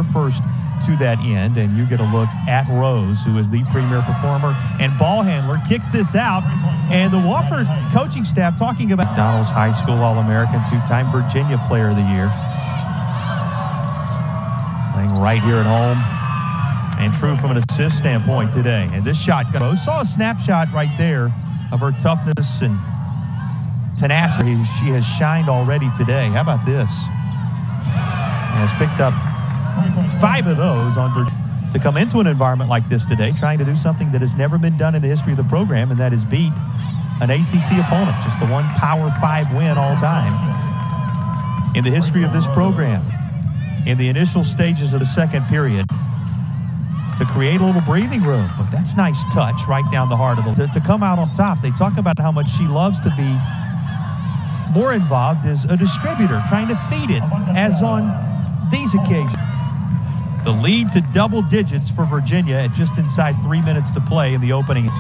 their first to that end, and you get a look at Rose, who is the premier performer and ball handler, kicks this out, and the Wofford coaching staff talking about Donald's High School All-American, two-time Virginia Player of the Year, playing right here at home, and true from an assist standpoint today. And this shot, Rose saw a snapshot right there of her toughness and tenacity. She has shined already today. How about this? And has picked up 5 of those on Virginia. To come into an environment like this today, trying to do something that has never been done in the history of the program, and that is beat an ACC opponent, just the one Power 5 win all time in the history of this program. In the initial stages of the second period, to create a little breathing room, but that's nice touch right down the heart of the. To come out on top, they talk about how much she loves to be more involved as a distributor, trying to feed it, as on these occasions. The lead to double digits for Virginia at just inside 3 minutes to play in the opening.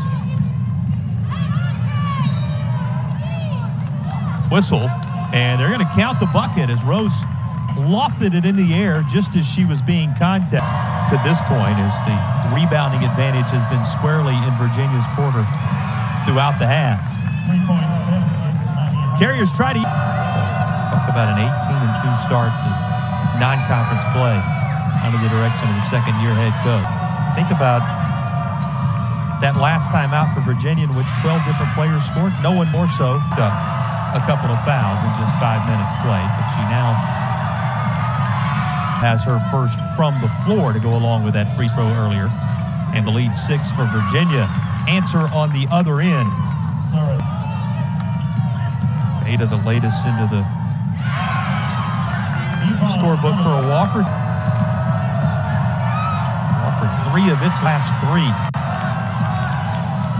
Whistle, and they're going to count the bucket as Rose lofted it in the air just as she was being contacted. To this point, as the rebounding advantage has been squarely in Virginia's quarter throughout the half. Terriers try to talk about an 18-2 start to non-conference play under the direction of the second-year head coach. Think about that last time out for Virginia, in which 12 different players scored. No one more so. A couple of fouls in just 5 minutes played, but she now has her first from the floor to go along with that free throw earlier. And the lead 6 for Virginia. Answer on the other end. 8 of the latest into the scorebook for a Wofford. Wofford 3 of its last 3.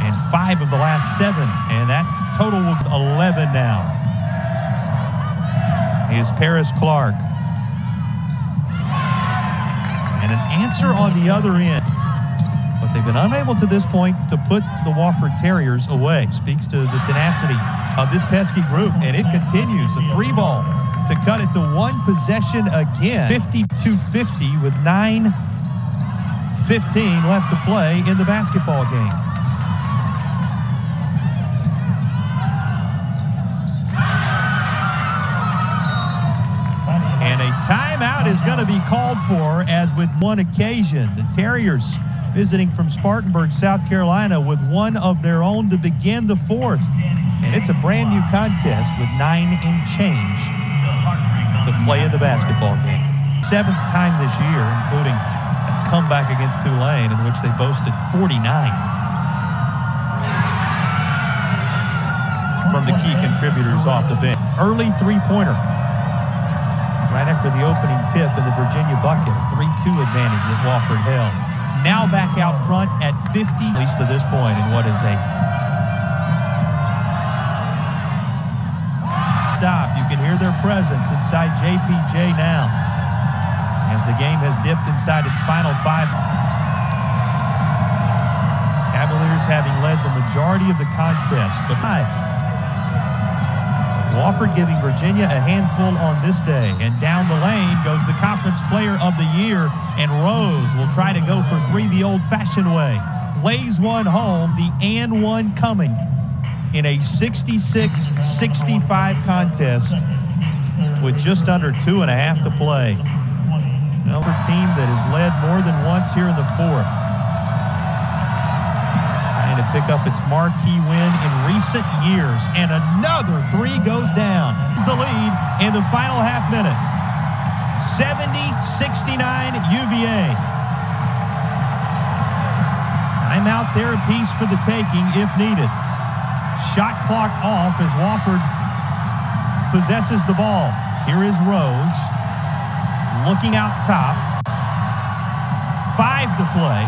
And 5 of the last 7. And that total 11 now. Is Paris Clark. And an answer on the other end. But they've been unable to this point to put the Wofford Terriers away. Speaks to the tenacity of this pesky group. And it continues. A 3-ball to cut it to 1 possession again. 52-50 with 9:15 left to play in the basketball game. And a timeout is going to be called for, as with one occasion. The Terriers visiting from Spartanburg, South Carolina, with one of their own to begin the 4th. And it's a brand new contest with 9 and change to play in the basketball game. 7th time this year, including a comeback against Tulane, in which they boasted 49 from the key contributors off the bench. Early 3-pointer right after the opening tip in the Virginia bucket. A 3-2 advantage that Wofford held. Now back out front at 50, at least to this point, in what is a stop. You can hear their presence inside JPJ now, as the game has dipped inside its final 5. Cavaliers having led the majority of the contest, but 5. Wofford giving Virginia a handful on this day. And down the lane goes the Conference Player of the Year, and Rose will try to go for 3 the old-fashioned way. Lays one home, the and one coming in a 66-65 contest with just under 2.5 to play. Another team that has led more than once here in the 4th. Trying to pick up its marquee win in recent years. And another 3 goes down. It's the lead in the final half minute. 70-69 UVA. Timeout there apiece for the taking if needed. Shot clock off as Wofford possesses the ball. Here is Rose looking out top. 5 to play.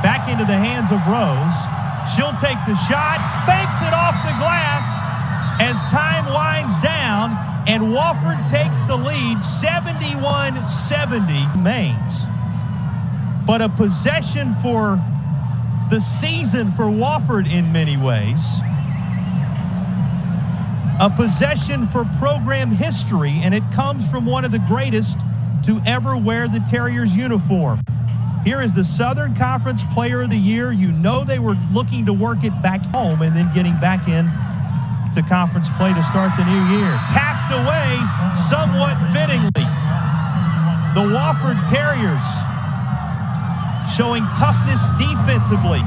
Back into the hands of Rose. She'll take the shot, banks it off the glass as time winds down, and Wofford takes the lead 71-70. Remains. But a possession for the season for Wofford in many ways. A possession for program history, and it comes from one of the greatest to ever wear the Terriers uniform. Here is the Southern Conference Player of the Year. You know they were looking to work it back home and then getting back in to conference play to start the new year. Tapped away somewhat fittingly. The Wofford Terriers showing toughness defensively.